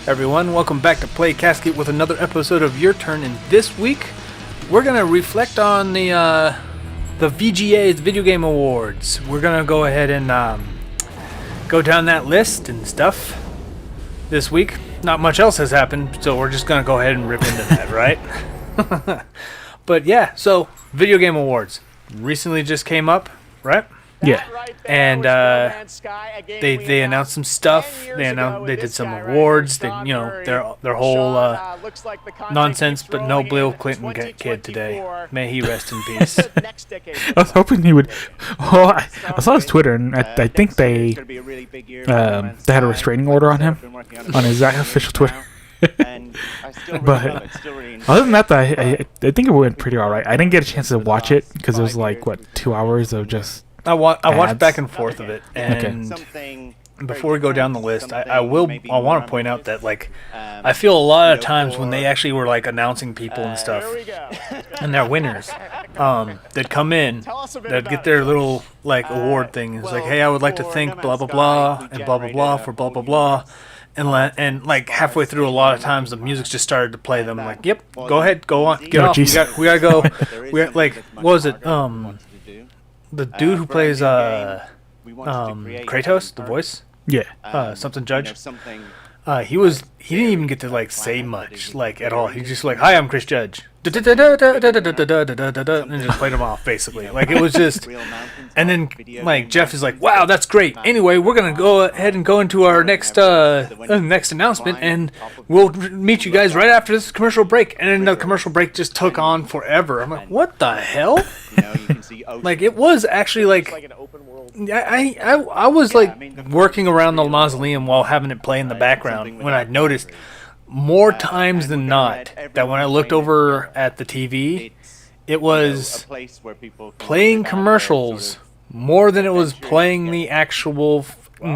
Everyone, welcome back to Play Casket with another episode of Your Turn. And this week, we're gonna reflect on the VGA's Video Game Awards. We're gonna go ahead and go down that list and stuff. This week, not much else has happened, so we're just gonna go ahead and rip into that, right? But yeah, so Video Game Awards recently just came up, right? Yeah, and they announced some stuff. They did some awards. They, their whole nonsense. But no Bill Clinton kid today. May he rest in peace. I was hoping he would. Well, I saw his Twitter, and I think they had a restraining order on him on his official Twitter. But other than that, I think it went pretty alright. I didn't get a chance to watch it because it was like 2 hours of just. I watched back and forth of it, and before we go down the list, I want to point out that I feel a lot of times when they actually were announcing people and stuff, and their winners, they'd come in, they'd get their little award thing. It's hey, I would like to thank blah blah blah and blah blah blah for blah blah blah, and halfway through, a lot of times the music just started to play them. Yep, go ahead, go on, get off. We gotta go. What was it? The dude who plays Kratos, the voice, something Judge. He didn't even get to say much at all. He's just hi, I'm Chris Judge, and just played him off basically. It was just, and then Jeff is wow, that's great. Anyway, we're gonna go ahead and go into our next announcement, and we'll meet you guys right after this commercial break. And then the commercial break just took on forever. I'm what the hell? It was actually I was working around the mausoleum while having it play in the background when I noticed more times than not that when I looked over at the TV, it was playing commercials more than it was playing the actual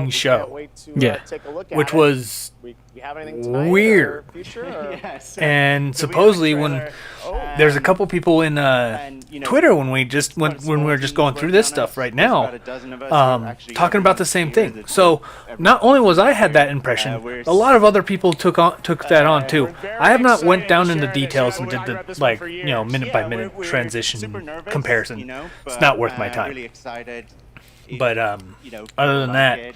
show. Yeah, which was weird. And supposedly when there's a couple people in Twitter when we were just going through this stuff right now, talking about the same thing. So not only was I had that impression, a lot of other people took that on too. I have not went down into details and did the minute by minute transition comparison. It's not worth my time. But other than that,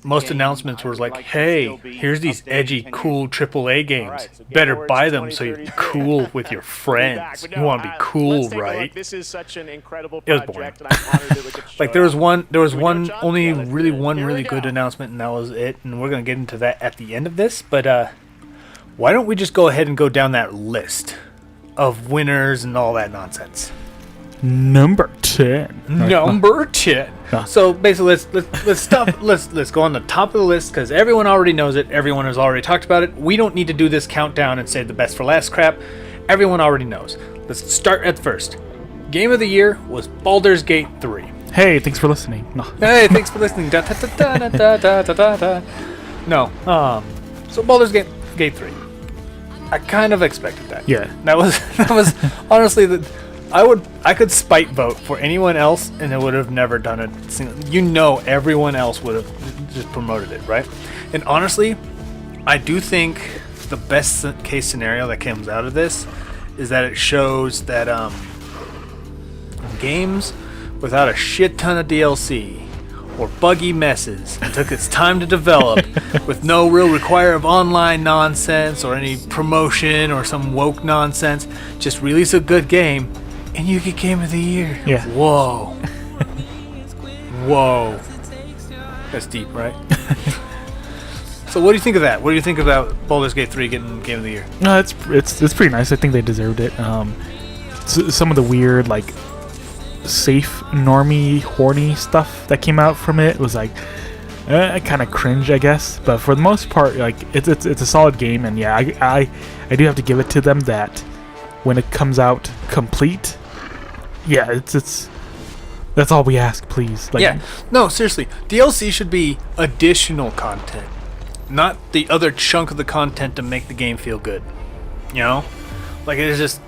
most announcements were hey, here's these edgy, cool AAA games. Better buy them so you're cool with your friends. You want to be cool, right? This is such an incredible project. It was boring. There was one really good announcement, and that was it. And we're going to get into that at the end of this. But why don't we just go ahead and go down that list of winners and all that nonsense? Number 10. Number 10. No. So basically, let's stop. let's go on the top of the list because everyone already knows it. Everyone has already talked about it. We don't need to do this countdown and save the best for last crap. Everyone already knows. Let's start at first. Game of the year was Baldur's Gate 3. Hey, thanks for listening. No. Hey, thanks for listening. No. So Baldur's Gate 3. I kind of expected that. Yeah. That was honestly the. I could spite vote for anyone else, and it would have never done it. Everyone else would have just promoted it, right? And honestly, I do think the best case scenario that comes out of this is that it shows that games without a shit ton of DLC or buggy messes and took its time to develop with no real require of online nonsense or any promotion or some woke nonsense, just release a good game. And you get Game of the Year. Yeah. Whoa. Whoa. That's deep, right? So what do you think of that? What do you think about Baldur's Gate 3 getting Game of the Year? No, it's pretty nice. I think they deserved it. Some of the weird, safe, normie, horny stuff that came out from it was kind of cringe, I guess. But for the most part, it's a solid game. And yeah, I do have to give it to them that when it comes out complete, yeah, it's that's all we ask, please. No, seriously, DLC should be additional content, not the other chunk of the content to make the game feel good. It's just,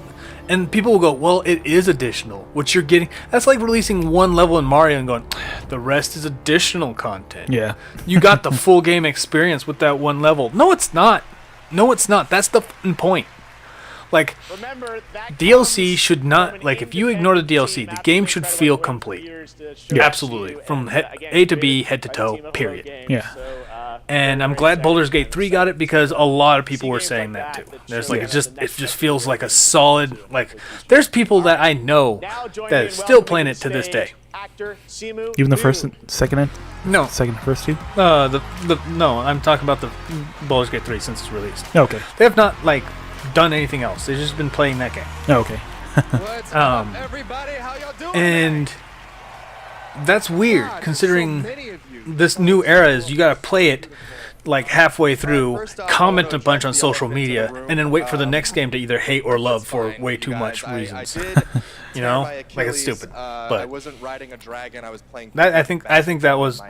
And people will go, well, it is additional. What you're getting, that's like releasing one level in Mario and going, the rest is additional content. Yeah. You got the full game experience with that one level. No, it's not. No, it's not. That's the point. Like, DLC should not, like, if you ignore the DLC, the game should feel complete. Yeah. Absolutely. From A to B, head to toe, period. Yeah. And I'm glad Baldur's Gate 3 got it because a lot of people were saying that too. There's like, it just feels like a solid, like, there's people that I know that are still playing it to this day. Even the first and second end? No. Second and first two? No, I'm talking about the Baldur's Gate 3 since it's released. Okay. They have not, like, done anything else. They've just been playing that game. Okay. What's up, everybody? How y'all doing? And that's weird, considering this new era is you gotta play it like halfway through, comment a bunch on social media, and then wait for the next game to either hate or love for way too much reasons. You know, like it's stupid. But I wasn't riding a dragon. I was playing. I think that was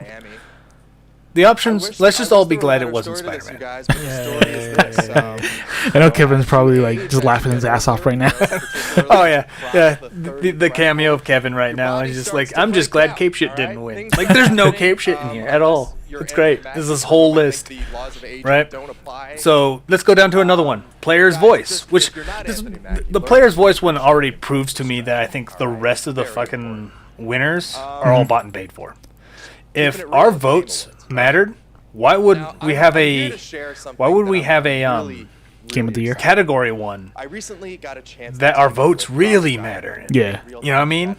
the options. Let's just all be glad it wasn't Spider-Man. I know Kevin's probably like just laughing his ass off right now. Oh yeah. The cameo of Kevin right now. He's just like, I'm just glad Cape Shit didn't win. Like, there's no Cape Shit in here at all. It's great. There's this whole list, right? So let's go down to another one. Player's voice, which the player's voice one already proves to me that I think the rest of the fucking winners are all bought and paid for. If our votes mattered, why would we have a Game of the Year category one that our votes really matter? Yeah. You know what I mean?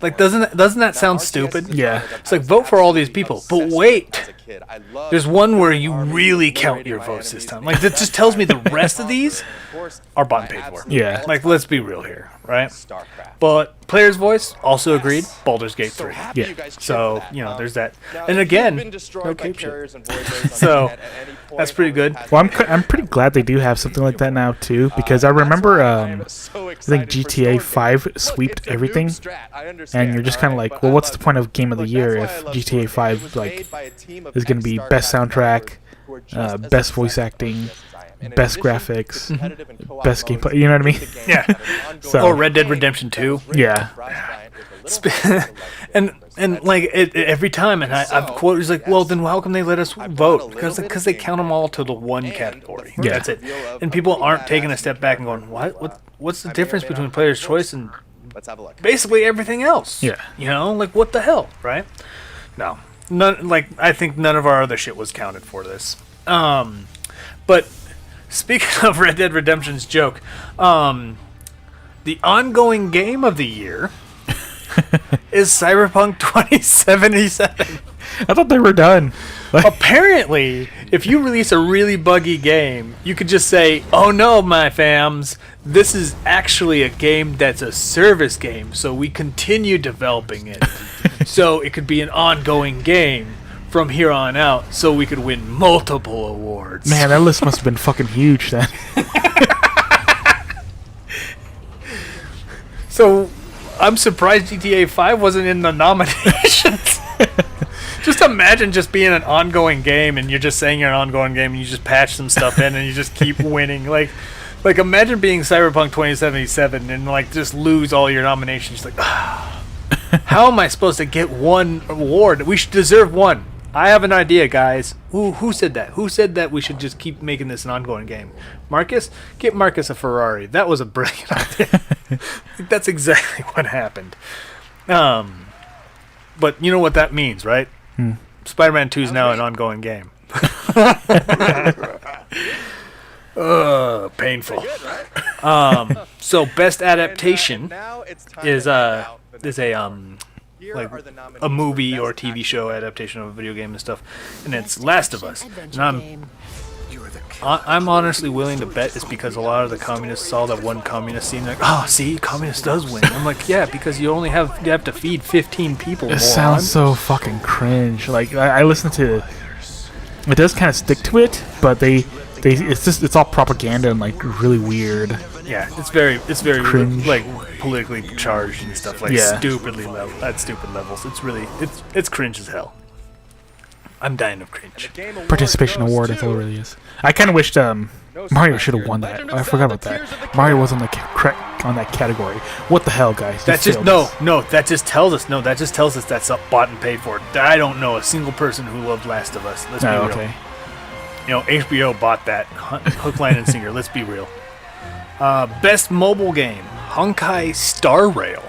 Like, doesn't that sound stupid? Yeah. It's like, vote for all these people, but wait, there's one where you really count your votes this time. Like, that just tells me the rest of these are bought and paid for. Yeah. Like, let's be real here, right? But player's voice, also agreed, Baldur's Gate 3. Yeah. So, you know, there's that. And again, no Cape Shit. So, that's pretty good. Well, I'm pretty glad they do have something like that now too, because I remember I think GTA 5 sweeped everything, and you're just kind of like, well, what's the point of Game of the Year if GTA 5 like is going to be best soundtrack, best voice acting, best graphics, best gameplay? You know what I mean? Yeah. So, Or Red Dead Redemption 2. Yeah. and like every time, and I've quoted, he's like, well, then how come they let us vote? Because they count them all to the one category. Yeah. That's it. And people aren't taking a step back and going, what's the difference between player's choice and basically everything else? Yeah. You know, like, what the hell, right? No, none. Like, I think none of our other shit was counted for this. But speaking of Red Dead Redemption's joke, the ongoing game of the year is Cyberpunk 2077. I thought they were done. Apparently, if you release a really buggy game, you could just say, oh no, my fams, this is actually a game that's a service game, so we continue developing it. So it could be an ongoing game from here on out, so we could win multiple awards. Man, that list must have been fucking huge then. So I'm surprised GTA 5 wasn't in the nominations. Just imagine just being an ongoing game, and you're just saying you're an ongoing game, and you just patch some stuff in, and you just keep winning. Like imagine being Cyberpunk 2077 and like just lose all your nominations. Like, how am I supposed to get one award? We should deserve one. I have an idea, guys. Who said that? Who said that we should just keep making this an ongoing game? Marcus? Get Marcus a Ferrari. That was a brilliant idea. That's exactly what happened. But you know what that means, right? Spider-Man 2 is now an ongoing game. Painful. So best adaptation is a like a movie or TV show adaptation of a video game and stuff, and it's Last of Us. And I'm honestly willing to bet it's because a lot of the communists saw that one communist scene, like, oh, see, communist does win. I'm like, yeah, because you have to feed 15 people. It sounds so fucking cringe. Like, I listen to it does kind of stick to it, but it's all propaganda and like really weird. Yeah, it's very cringe. Like politically charged and stuff, like stupidly level at stupid levels. It's really it's cringe as hell. I'm dying of cringe. Participation award, that's all it really is. I kind of wished Mario should have won that. I forgot about that. Mario was on the on that category. What the hell, guys? That just that just tells us that's up bought and paid for. I don't know a single person who loved Last of Us. Let's be real. Okay. You know, HBO bought that hook, line, and sinker. Let's be real. Best mobile game, Honkai Star Rail.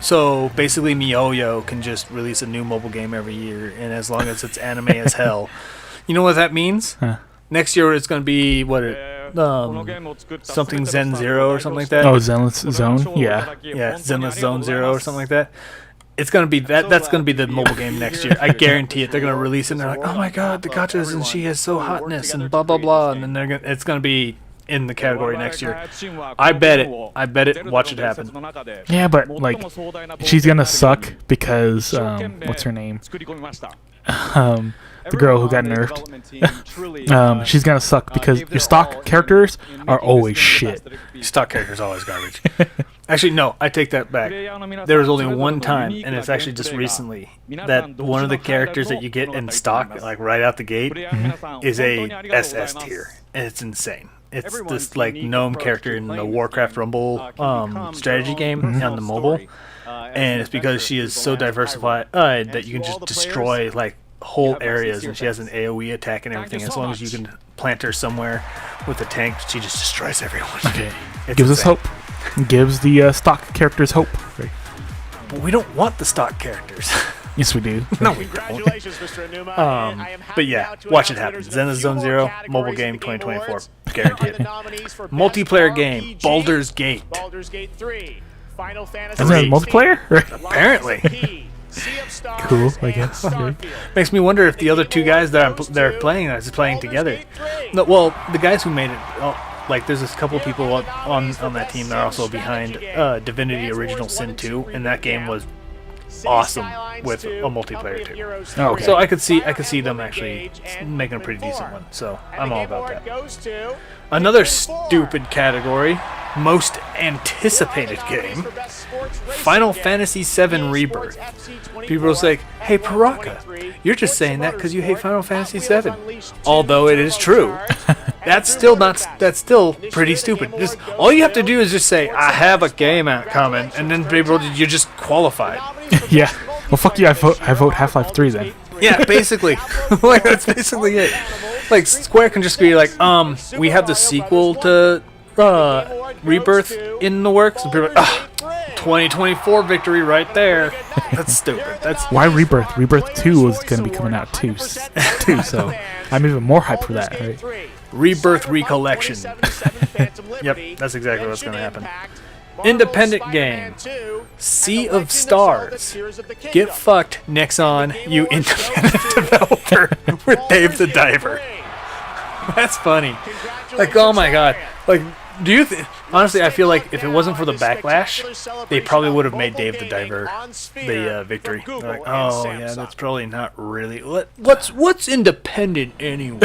So basically, MiHoYo can just release a new mobile game every year, and as long as it's anime as hell, you know what that means? Huh. Next year it's going to be something Zen Zero or something like that. Oh, Zenless Zone. Yeah. Yeah, Zenless Zone Zero or something like that. It's gonna be that. That's gonna be the mobile game next year. I guarantee it. They're gonna release it. and They're like, oh my god, the gachas and she is so hotness and blah blah blah. And then it's gonna be in the category next year. I bet it. Watch it happen. Yeah, but like, she's gonna suck because what's her name? The girl who got nerfed. She's gonna suck because your stock characters are always shit. Stock characters always garbage. Actually, no, I take that back. There was only one time, and it's actually just recently, that one of the characters that you get in stock, like right out the gate, is a SS tier, and it's insane. It's this like gnome character in the Warcraft Rumble strategy game on the mobile, and it's because she is so diversified that you can just destroy like whole areas, and she has an AoE attack and everything. As long as you can plant her somewhere with a tank, she just destroys everyone. Okay, gives us hope. Gives the stock characters hope. Right. But we don't want the stock characters. Yes, we do. No, we don't. But yeah, watch it happen. Zenless Zone Zero, mobile game 2024. Guarantee it. Multiplayer game, Baldur's Gate. Baldur's Gate 3. Final Fantasy. Isn't that multiplayer? Apparently. Cool, I guess. Okay. Makes me wonder if the other two guys that they're playing are playing together. No, well, the guys who made it, like there's a couple people on that team that are also behind Divinity Original Sin 2, and that game was awesome with a multiplayer too. Oh, okay. So I could see them actually making a pretty decent one. So I'm all about that. Another stupid category, most anticipated game, Final Fantasy VII Rebirth. People will say, hey Paraka, you're just saying that because you hate Final Fantasy VII. Although it is true. That's still pretty stupid. Just all you have to do is just say, I have a game out coming, and then people, you're just qualified. Yeah. Well, fuck you. I vote Half-Life 3 then. Yeah, basically. Like that's basically it. Like Square can just be like, we have the sequel to Rebirth in the works, and people are like, 2024 victory right there. That's stupid. That's why Rebirth. Rebirth 2 was going to be coming out too. So I'm even more hyped for that. Right? Rebirth Recollection. Yep, that's exactly what's going to happen. Independent game, Sea of Stars. Get fucked, Nexon, you independent developer with Dave the Diver. That's funny. Like, oh my god. Like, do you honestly, I feel like if it wasn't for the backlash, they probably would have made Dave the Diver the victory. They're like, oh yeah, that's probably not really. What's independent anyway?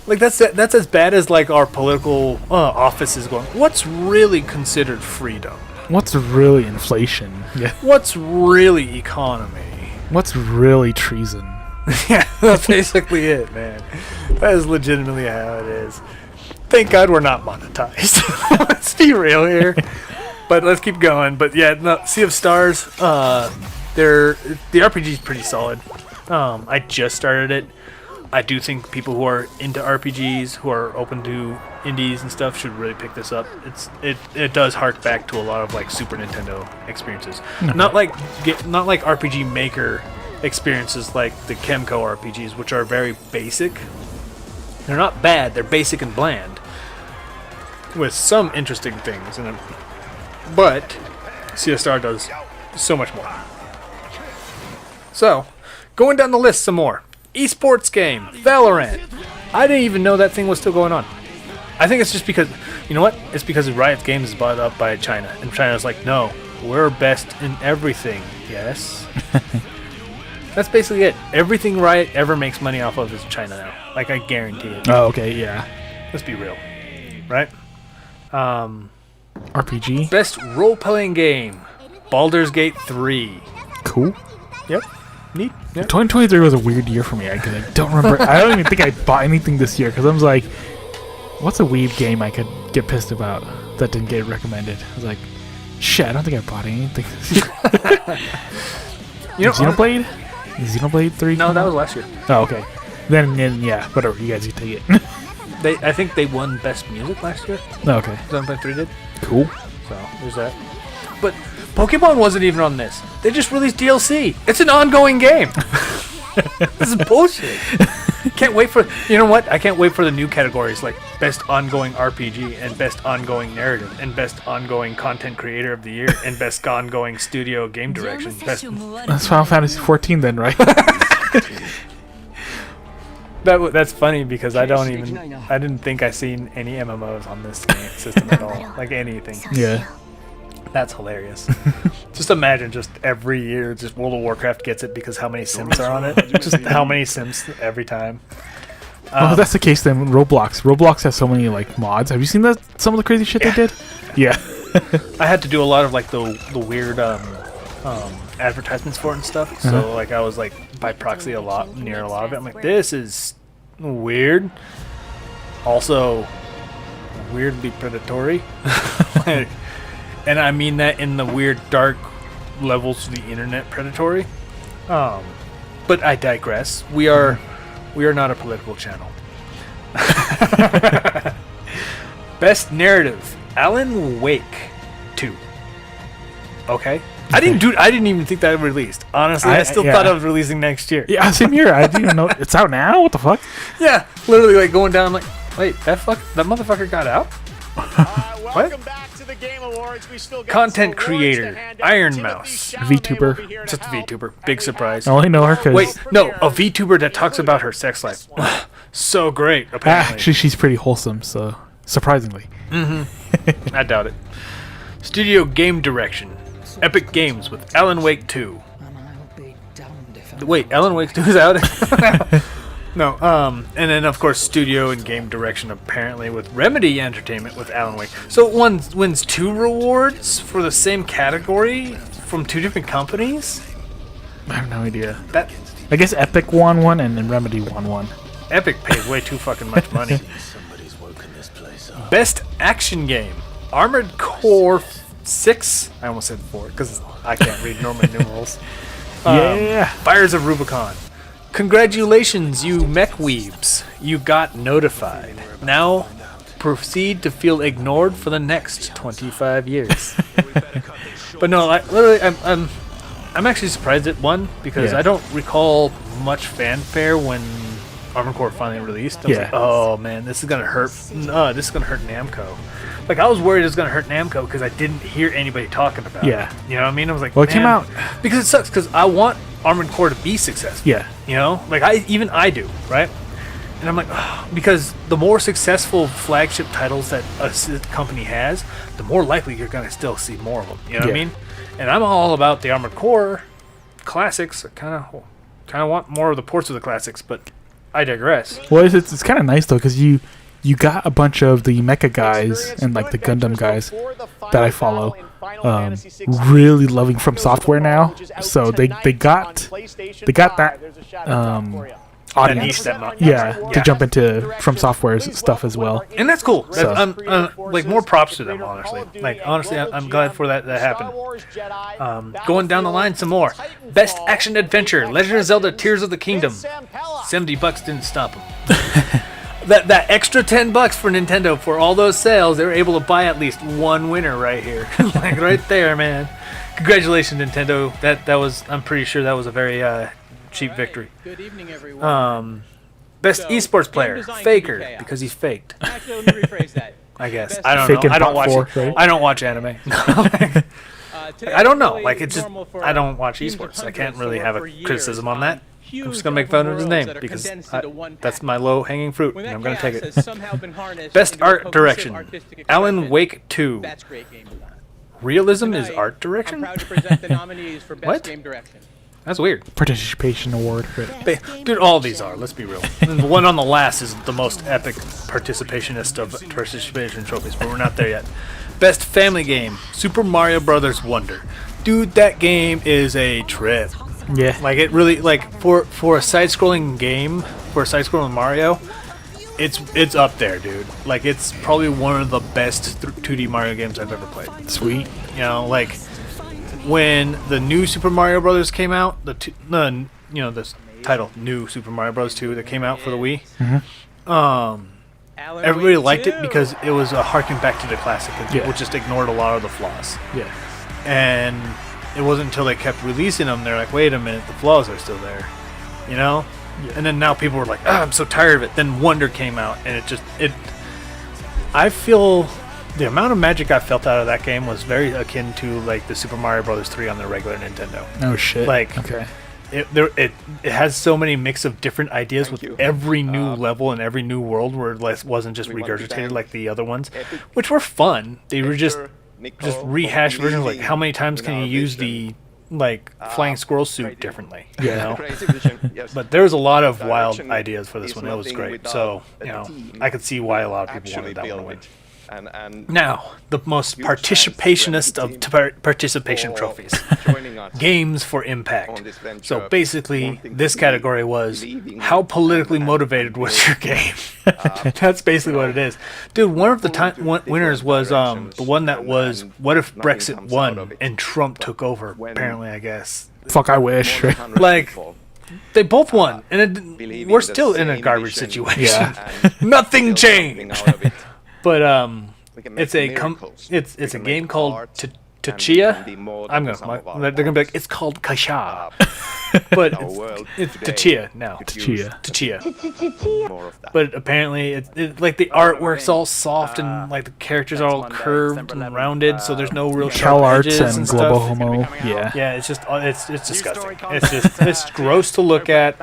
Like that's as bad as like our political office is going. What's really considered freedom? What's really inflation? Yeah. What's really economy? What's really treason? Yeah, that's basically it, man. That is legitimately how it is. Thank God we're not monetized. Let's be real here. But let's keep going. But yeah, no, Sea of Stars. The RPG is pretty solid. I just started it. I do think people who are into RPGs, who are open to indies and stuff, should really pick this up. It does hark back to a lot of like Super Nintendo experiences, not like RPG Maker experiences like the Kemco RPGs, which are very basic. They're not bad. They're basic and bland, with some interesting things in them. But Sea of Star does so much more. So, going down the list some more. Esports game, Valorant. I didn't even know that thing was still going on. I think it's just because, you know what? It's because Riot Games is bought up by China. And China's like, no, we're best in everything. Yes. That's basically it. Everything Riot ever makes money off of is China now. Like, I guarantee it. Oh, okay, yeah. Let's be real. Right? RPG? Best role-playing game, Baldur's Gate 3. Cool. Yep. Neat. Yep. 2023 was a weird year for me. I don't remember. I don't even think I bought anything this year because I was like, What's a weeb game I could get pissed about that didn't get recommended? I was like, shit, I don't think I bought anything. Xenoblade? Xenoblade 3? No, that was last year. Oh, okay. Then yeah, whatever. You guys can take it. I think they won Best Music last year. Oh, okay. Xenoblade 3 did. Cool. So there's that. But Pokemon wasn't even on this. They just released DLC. It's an ongoing game. This is bullshit. Can't wait for. You know what? I can't wait for the new categories like Best Ongoing RPG and Best Ongoing Narrative and Best Ongoing Content Creator of the Year and Best Ongoing Studio Game Direction. That's Final Fantasy 14 then, right? That's funny because I didn't think I seen any MMOs on this game system at all. Like anything. Yeah. That's hilarious. Just imagine just every year just World of Warcraft gets it because how many Sims are on it. Just how many Sims every time. Well, if that's the case, then Roblox has so many like mods. Have you seen some of the crazy shit they did? Yeah. I had to do a lot of like the weird advertisements for it and stuff. So like I was like by proxy near a lot of it. I'm like, this is weird. Also weirdly predatory. And I mean that in the weird dark levels of the internet predatory. But I digress. We are not a political channel. Best narrative, Alan Wake 2. Okay. I didn't even think that released. Honestly, I still thought it was releasing next year. Yeah, same here. I didn't even know it's out now. What the fuck? Yeah, literally like going down like, wait, that motherfucker got out? Welcome back to the Game Awards. We still got Content creator, Iron Mouse, VTuber. Just a VTuber. Big surprise. I only know her because... Wait, no, a VTuber that talks about her sex life. So great, apparently. Actually, she's pretty wholesome, so surprisingly. I doubt it. Studio Game Direction, Epic Games with Alan Wake 2. Wait, Alan Wake 2 is out? No, and then of course Studio and Game Direction apparently with Remedy Entertainment with Alan Wake. So one wins 2 rewards for the same category from 2 different companies? I have no idea. That I guess Epic won one and then Remedy won one. Epic pays way too fucking much money. Best Action Game, Armored Core 6. I almost said 4 because I can't read Roman numerals. Yeah. Fires of Rubicon. Congratulations, you mech weebs. You got notified. Now proceed to feel ignored for the next 25 years. But no, I'm actually surprised it won because I don't recall much fanfare when Armored Core finally released. I was like, oh man, this is gonna hurt. This is gonna hurt Namco. Like I was worried it was gonna hurt Namco because I didn't hear anybody talking about it. You know what I mean? I was like, well, it came out because it sucks because I want Armored Core to be successful. Yeah. You know, like I do, right? And I'm like, because the more successful flagship titles that a company has, the more likely you're gonna still see more of them. You know what I mean? And I'm all about the Armored Core classics. I kind of want more of the ports of the classics, but I digress. Well, it's kind of nice though because you got a bunch of the mecha guys and like the Gundam guys that I follow really loving From Software now, so they got that audience to jump into From Software's stuff as well, and that's cool. Like more props to them, honestly. Like honestly, I'm glad for that happened. Going down the line some more. Best Action Adventure, Legend of Zelda: Tears of the Kingdom. $70 didn't stop them. That extra $10 for Nintendo for all those sales, they were able to buy at least one winner right here, like right there, man. Congratulations, Nintendo. That was, I'm pretty sure that was a very cheap victory. Good evening, everyone. Best esports player, Faker, because he's faked. Actually, let me rephrase that. I guess I don't know. I don't watch. I don't watch anime. I don't know. Like it's just I don't watch esports. I can't really have a criticism on that. I'm just going to make fun of his name because that's my low-hanging fruit, and I'm going to take it. Best Art Direction, Alan Wake 2. Realism is art direction? What? That's weird. Participation award. Dude, all these are, let's be real. And the one on the last is the most epic participationist of participation trophies, but we're not there yet. Best Family Game, Super Mario Brothers Wonder. Dude, that game is a trip. Yeah. Like it really, like for a side-scrolling game, for a side-scrolling Mario, it's up there, dude. Like, it's probably one of the best 2D Mario games I've ever played. Sweet. You know, like when the new Super Mario Brothers came out, this title, New Super Mario Bros. 2, that came out for the Wii. Everybody liked it because it was a harken back to the classic, and people just ignored a lot of the flaws. Yeah. And it wasn't until they kept releasing them, they're like, wait a minute, the flaws are still there, you know? Yeah. And then now people were like, I'm so tired of it. Then Wonder came out, and I feel the amount of magic I felt out of that game was very akin to like the Super Mario Bros. 3 on the regular Nintendo. Oh shit. Like, okay. It has so many mix of different ideas with every new level and every new world where it wasn't just regurgitated like the other ones, which were fun. They were just rehashed versions. Like, how many times can you use the flying squirrel suit differently? Yeah. You know? But there was a lot of wild ideas for this one. It was great. So, you know, I could see why a lot of people wanted that one to win. Now, the most participationist of participation trophies. Games for impact. So basically, this category was, how politically motivated was your game? That's basically what it is. Dude, one of the winners was the one that was, what if Brexit won and Trump took over, apparently, I guess. Fuck, I wish. Like, they both won, and we're still in a garbage situation. Yeah. Nothing changed. But it's a game called Tachia. They're gonna be like, it's called Kasha, but it's Tachia now. Tachia. But apparently, it like the artwork's all soft and like the characters are all curved and rounded, so there's no real sharp edges CalArts and Global stuff. Homo. Yeah. Yeah, it's just it's disgusting. It's gross to look at,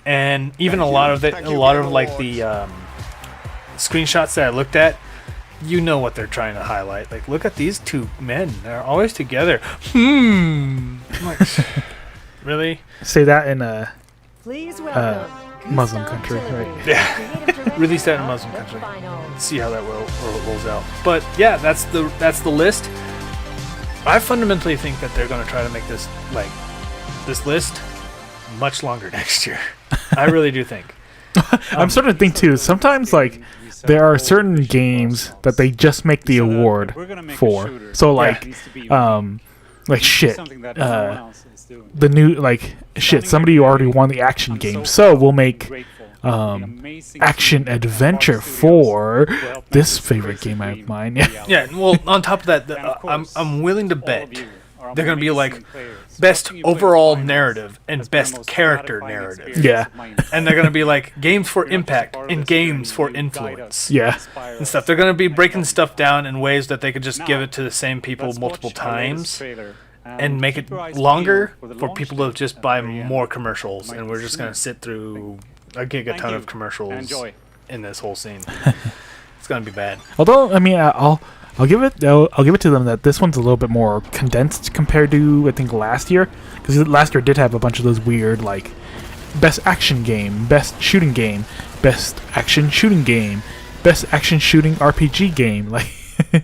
and even a lot of like the screenshots that I looked at, you know what they're trying to highlight. Like, look at these two men; they're always together. I'm like, really? Say that in Please welcome Muslim country, right? Yeah. Release that in a Muslim country. See how that rolls out. But yeah, that's the list. I fundamentally think that they're going to try to make this list much longer next year. I really do think. I'm starting to think too. Sometimes there are certain games that they just make the award for. So shit. The new shit. Somebody already won the action game, so we'll make action adventure for this favorite game of mine. Yeah. Well, on top of that, I'm willing to bet they're gonna be like best overall narrative and best character narrative. Yeah. And they're gonna be like games for impact and games for influence. Yeah. And stuff. They're gonna be breaking stuff down in ways that they could just give it to the same people multiple times and make it longer for people to just buy more commercials, and we're just gonna sit through a gigaton of commercials in this whole scene. It's gonna be bad. Although, I mean, I'll give it to them that this one's a little bit more condensed compared to, I think, last year, because last year did have a bunch of those weird best action game, best shooting game, best action shooting game, best action shooting RPG game,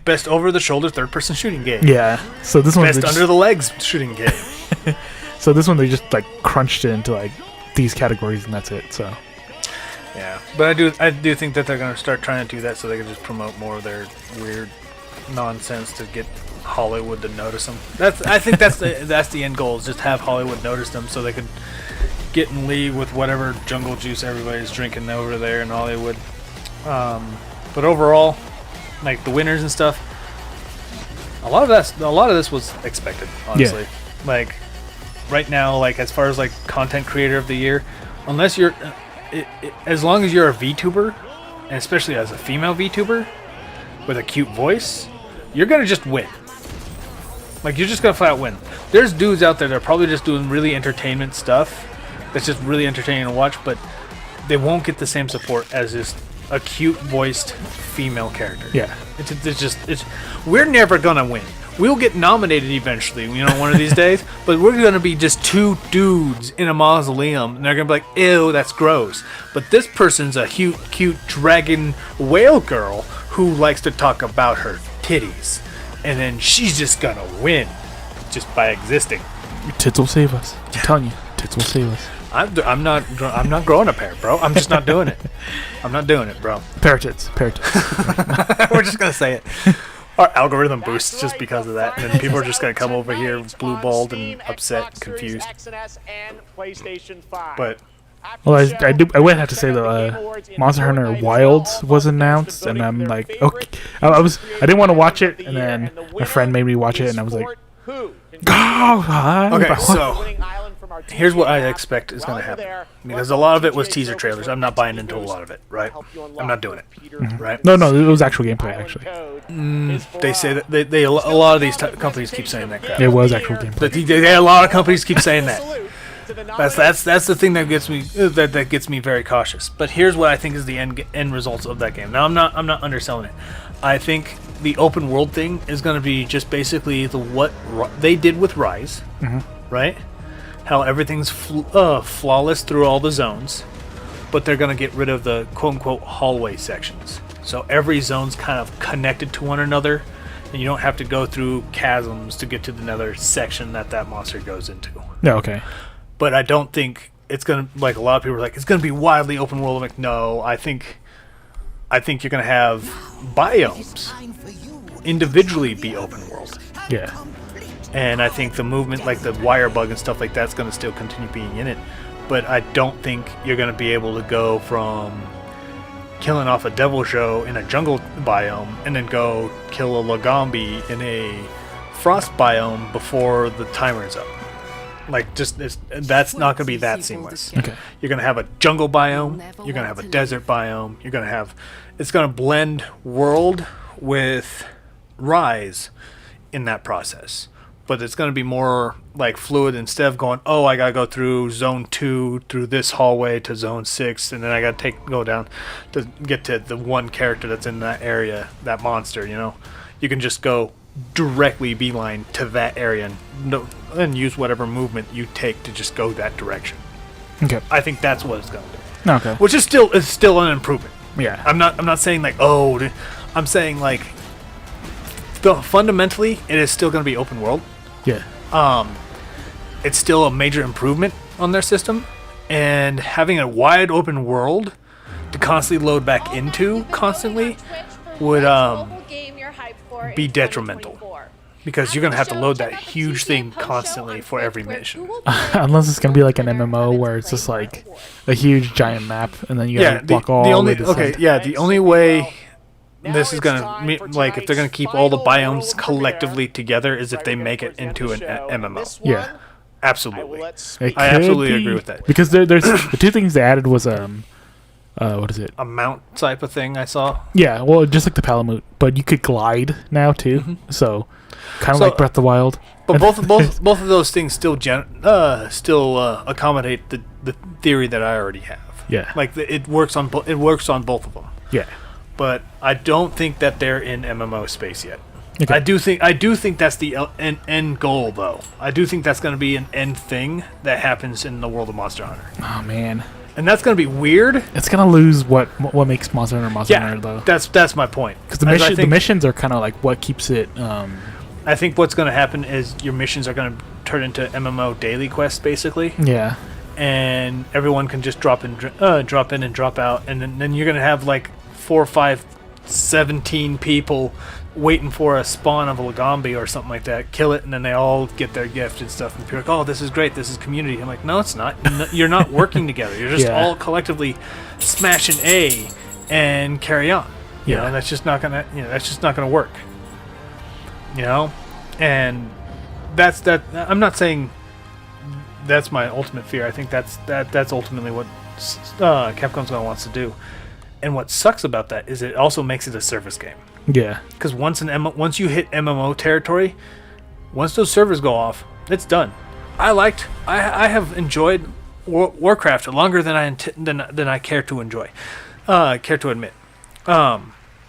best over the shoulder third person shooting game. Yeah. So this one best under the legs shooting game. So this one they just crunched it into these categories, and that's it. So. Yeah, but I do think that they're gonna start trying to do that so they can just promote more of their weird nonsense to get Hollywood to notice them. I think that's the end goal, is just have Hollywood notice them so they could get in league with whatever jungle juice everybody's drinking over there in Hollywood. But overall, the winners and stuff, a lot of this was expected, honestly. Yeah. Right now, as far as content creator of the year, unless you're as long as you're a VTuber, and especially as a female VTuber with a cute voice, you're gonna just win. You're just gonna flat out win. There's dudes out there that are probably just doing really entertainment stuff that's just really entertaining to watch, but they won't get the same support as just a cute voiced female character. Yeah. We're never gonna win. We'll get nominated eventually, one of these days, but we're going to be just two dudes in a mausoleum, and they're going to be like, ew, that's gross. But this person's a cute dragon whale girl who likes to talk about her titties, and then she's just going to win just by existing. Your tits will save us. I'm telling you. tits will save us. I'm not growing a pair, bro. I'm just not doing it. I'm not doing it, bro. Pair of tits. Pair of tits. We're just gonna say it. Our algorithm boosts just because of that, and then people are just gonna come over here blue-balled and upset, and confused. But Well, I would have to say that Monster Hunter Wilds was announced, and I'm like, okay, I didn't want to watch it, and then my friend made me watch it, and I was like, okay, so here's what I expect is gonna happen, because a lot of it was teaser trailers. I'm not buying into a lot of it, right? I'm not doing it, right? No, it was actual gameplay actually. They say that they a lot of these companies keep saying that crap. It was actual gameplay. A lot of companies keep saying that. That's the thing that gets me that gets me very cautious. But here's what I think is the end results of that game. Now I'm not underselling it. I think the open world thing is going to be just basically what they did with Rise, right? How everything's flawless through all the zones, but they're going to get rid of the quote unquote hallway sections. So every zone's kind of connected to one another, and you don't have to go through chasms to get to another section that monster goes into. Yeah, okay. But I don't think it's gonna, like, a lot of people are like, it's gonna be wildly open world. I'm like, no, I think you're gonna have biomes individually be open world. Yeah. And I think the movement, like the wire bug and stuff like that's gonna still continue being in it. But I don't think you're gonna be able to go from killing off a devil show in a jungle biome and then go kill a Lagambi in a frost biome before the timer is up. Like, that's not going to be that seamless. Okay. You're going to have a jungle biome. You're going to have a desert biome. It's going to blend world with Rise in that process. But it's going to be more like fluid instead of going, oh, I got to go through zone 2, through this hallway to zone 6, and then I got to go down to get to the one character that's in that area, that monster, you know? You can just go directly beeline to that area and use whatever movement you take to just go that direction. Okay. I think that's what it's going to do. Okay. Which is still an improvement. Yeah. I'm not saying like, I'm saying like fundamentally it is still going to be open world. Yeah. It's still a major improvement on their system, and having a wide open world to constantly load back into constantly would be detrimental, because you're going to have to load that huge thing constantly for every mission. Unless it's going to be like an MMO where it's just like a huge giant map and then you got to walk all the way to the center. The only way this is going to, like, if they're going to keep all the biomes collectively together is if they make it into an MMO. Yeah. Absolutely. I absolutely agree with that. Because there's the two things they added was what is it? A mount type of thing I saw. Yeah, well, just like the Palamute, but you could glide now too. So, kind of like Breath of the Wild. But both of those things still accommodate the theory that I already have. Yeah. Like it works on both of them. Yeah. But I don't think that they're in MMO space yet. Okay. I do think that's the end goal, though. I do think that's going to be an end thing that happens in the world of Monster Hunter. Oh man. And that's going to be weird. It's going to lose what makes Monster Hunter though. That's my point. Because the missions are kind of like what keeps it. I think what's going to happen is your missions are going to turn into MMO daily quests, basically. Yeah. And everyone can just drop in and drop out, and then you're going to have like 4, 5, 17 people waiting for a spawn of a Lagambi or something like that, kill it, and then they all get their gift and stuff, and people are like, oh, this is great, this is community. I'm like, no, it's not. You're not working together. You're just all collectively smash an A and carry on. You know, and that's just not gonna work. You know? And that's that. I'm not saying that's my ultimate fear. I think that's ultimately what Capcom's gonna wants to do. And what sucks about that is it also makes it a service game. Yeah. Because once you hit MMO territory, once those servers go off, it's done. I have enjoyed Warcraft longer than I care to admit.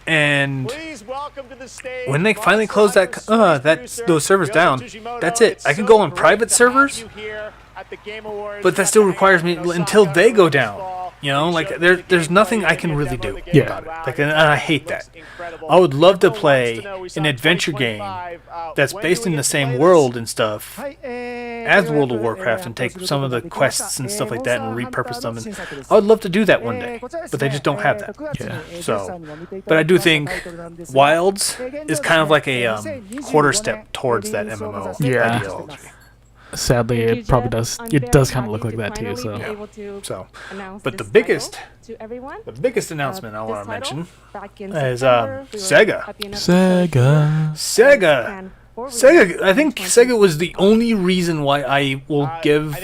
And when they finally close those servers down, that's it. I can go on private servers, but that still requires me until they go down. You know, like there's nothing I can really do Yeah. about it. Like, and I hate that. I would love to play an adventure game that's based in the same world and stuff as World of Warcraft and take some of the quests and stuff like that and repurpose them. And I would love to do that one day, but they just don't have that. Yeah. So, but I do think Wilds is kind of like a quarter step towards that MMO Yeah. ideology. Sadly, it probably does. It does kind of look like that too. So So, but the biggest announcement I want to mention is Sega. Sega, I think Sega was the only reason why I will give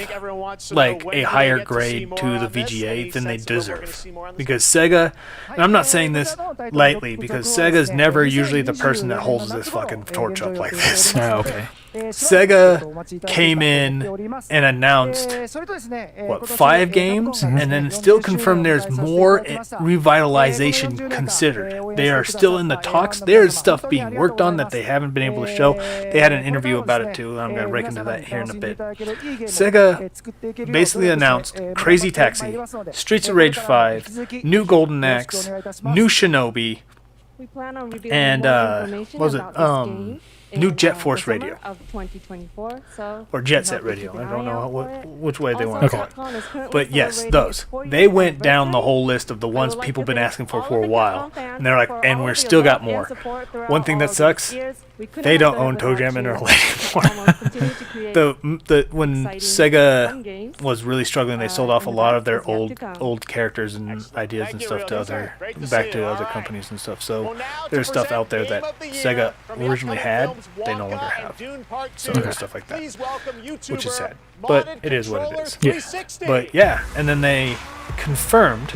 like a higher grade to the VGA than they deserve. Because Sega, and I'm not saying this lightly, because Sega's never usually the person that holds this fucking torch up like this. Oh, okay. Sega came in and announced, 5 games? And then still confirmed there's more revitalization considered. They are still in the talks. There's stuff being worked on that they haven't been able to show. They had an interview about it too. I'm going to break into that here in a bit. Sega basically announced Crazy Taxi, Streets of Rage 5, new Golden Axe, new Shinobi, and what was it? New Jet Force Radio. Or Jet Set Radio. I don't know which way they want to call it. But yes, those. They went down the whole list of the ones people have been asking for a while. And they're like, and we're still got more. One thing that sucks, they don't own Toe Jam Interlay anymore. When Sega was really struggling, they sold off a lot of their old characters and ideas and stuff to other companies and stuff. So there's stuff out there that Sega originally had, they no longer have. So there's stuff like that, which is sad. But it is what it is. Yeah. But yeah, and then they confirmed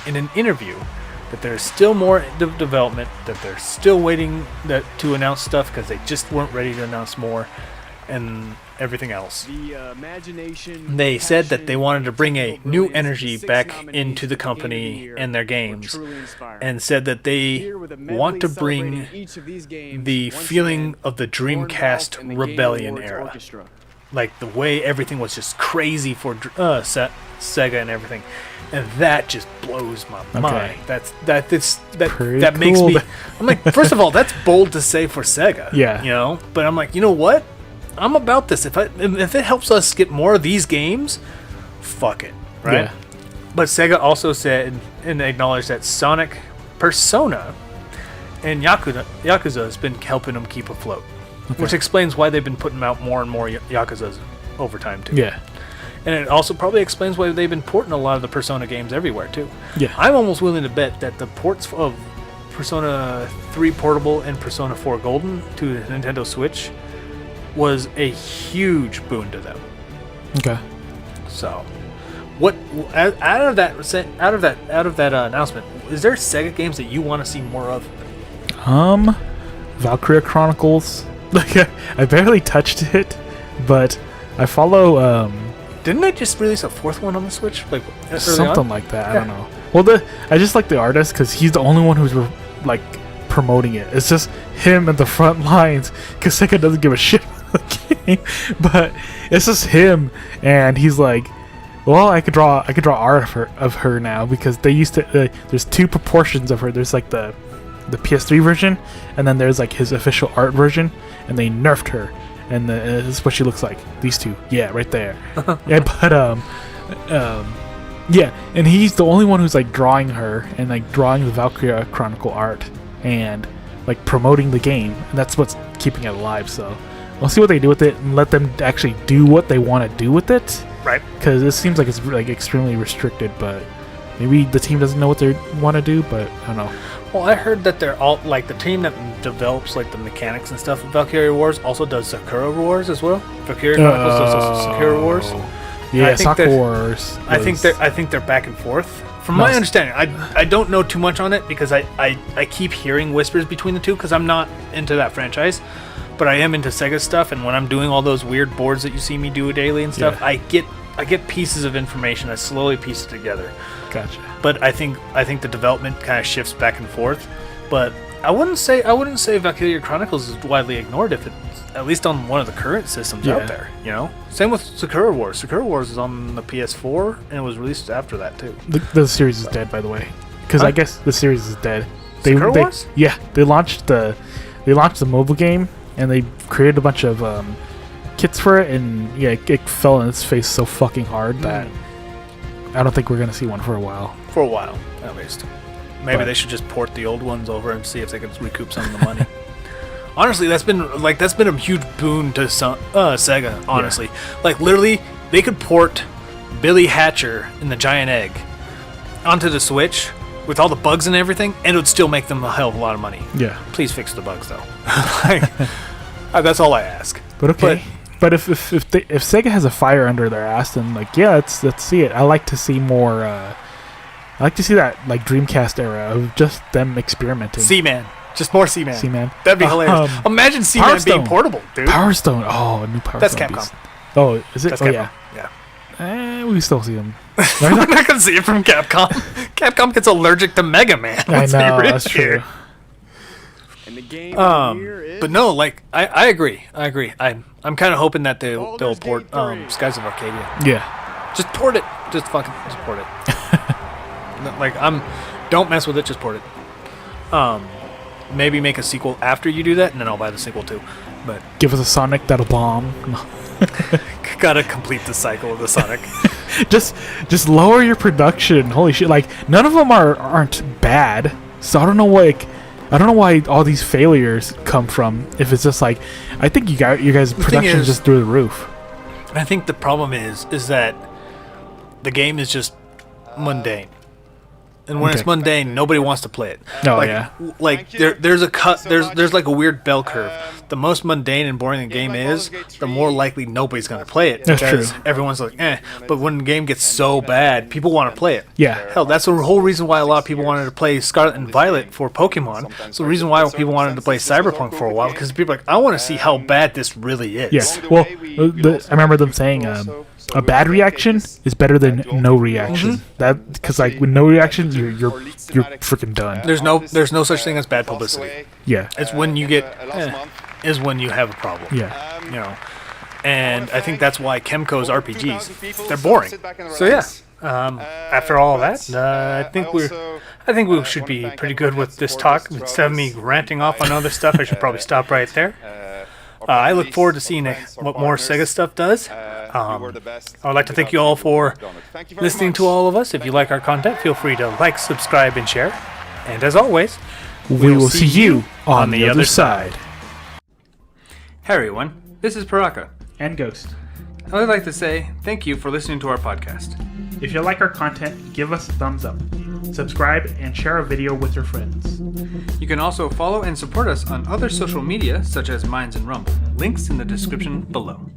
in an interview that there's still more development, that they're still waiting to announce stuff because they just weren't ready to announce more, and everything else. They said that they wanted to bring a new energy back into the company and their games, and said that they want to bring the feeling of the Dreamcast Rebellion era. Like the way everything was just crazy for Sega and everything. And that just blows my mind. That makes me. I'm like, first of all, that's bold to say for Sega. Yeah. You know, but I'm like, you know what? I'm about this. If it helps us get more of these games, fuck it, right? Yeah. But Sega also said and acknowledged that Sonic, Persona, and Yakuza has been helping them keep afloat, which explains why they've been putting out more and more Yakuzas over time too. Yeah. And it also probably explains why they've been porting a lot of the Persona games everywhere, too. Yeah. I'm almost willing to bet that the ports of Persona 3 Portable and Persona 4 Golden to the Nintendo Switch was a huge boon to them. Okay. So, what out of that announcement, is there Sega games that you want to see more of? Valkyria Chronicles. Like I barely touched it, but I follow Didn't they just release a 4th one on the Switch? Like something like that. I don't know. Well, I just like the artist because he's the only one who's like promoting it. It's just him at the front lines because Sega doesn't give a shit about the game. But it's just him, and he's like, "Well, I could draw art of her now because they used to. There's 2 proportions of her. There's like the PS3 version, and then there's like his official art version, and they nerfed her." And this is what she looks like. These 2, yeah, right there. Yeah, but yeah, and he's the only one who's like drawing her and like drawing the Valkyria Chronicle art and like promoting the game. And that's what's keeping it alive. So we'll see what they do with it and let them actually do what they want to do with it. Right. Because it seems like it's like extremely restricted, but maybe the team doesn't know what they want to do. But I don't know. Well, I heard that they're all like the team that develops like the mechanics and stuff of Valkyria Wars also does Sakura Wars as well. Valkyria Chronicles does Sakura Wars. Yeah, Sakura Wars. I think they're back and forth. From my understanding, I don't know too much on it because I keep hearing whispers between the two because I'm not into that franchise, but I am into Sega stuff. And when I'm doing all those weird boards that you see me do daily and stuff, I get pieces of information. I slowly piece it together. Gotcha. But I think the development kind of shifts back and forth. But I wouldn't say Valkyria Chronicles is widely ignored if it's at least on one of the current systems out there. You know, same with Sakura Wars. Sakura Wars is on the PS4 and it was released after that too. The series is dead, by the way, because I guess the series is dead. Sakura Wars? Yeah, they launched the mobile game and they created a bunch of kits for it, and it fell in its face so fucking hard that I don't think we're gonna see one for a while. For a while, at least. Maybe they should just port the old ones over and see if they can recoup some of the money. Honestly, that's been a huge boon to Sega. Honestly, like literally, they could port Billy Hatcher in the Giant Egg onto the Switch with all the bugs and everything, and it would still make them a hell of a lot of money. Yeah. Please fix the bugs though. That's all I ask. But okay. But if Sega has a fire under their ass, then let's see it. I like to see more. I like to see that Dreamcast era of just them experimenting. Seaman. Just more Seaman. Seaman. That'd be hilarious. Imagine Seaman being portable, dude. Power Stone. Oh, a new Power That's Stone. Capcom. Oh, is it? That's Capcom. Yeah. We still see them. We're not going to see it from Capcom. Capcom gets allergic to Mega Man. I know, that's true. And the game of the year is... But no, I agree. I'm kind of hoping that they'll port Skies of Arcadia. Yeah. Just port it. Just port it. Don't mess with it. Just port it. Maybe make a sequel after you do that, and then I'll buy the sequel too. But give us a Sonic that'll bomb. Gotta complete the cycle of the Sonic. just lower your production. Holy shit! None of them aren't bad. So I don't know why all these failures come from. If it's just I think you guys' production is just through the roof. I think the problem is that the game is just mundane. And when it's mundane, nobody wants to play it. No, there's a cut. There's a weird bell curve. The most mundane and boring the game is, the more likely nobody's gonna play it. That's because true. Everyone's like, eh. But when the game gets so bad, people want to play it. Yeah. Hell, that's the whole reason why a lot of people wanted to play Scarlet and Violet for Pokemon. So the reason why people wanted to play Cyberpunk for a while, because people are like, I want to see how bad this really is. Yeah. Well, I remember them saying a bad reaction is better than no reaction. That because with no reaction, you're freaking done. There's no such thing as bad publicity. Yeah. It's when you get is when you have a problem. Yeah. You know. And I think that's why Kemco's RPGs, they're boring. So yeah. After all that, I think we should be pretty good with this talk. Instead of me ranting off on other stuff, I should probably stop right there. I look forward to seeing what more Sega stuff does. I would like to thank you all for listening to all of us. If you like our content, feel free to like, subscribe, and share. And as always, we will see you on the other side. Hey everyone, this is Paraka. And Ghost. I would like to say thank you for listening to our podcast. If you like our content, give us a thumbs up. Subscribe and share our video with your friends. You can also follow and support us on other social media such as Minds and Rumble. Links in the description below.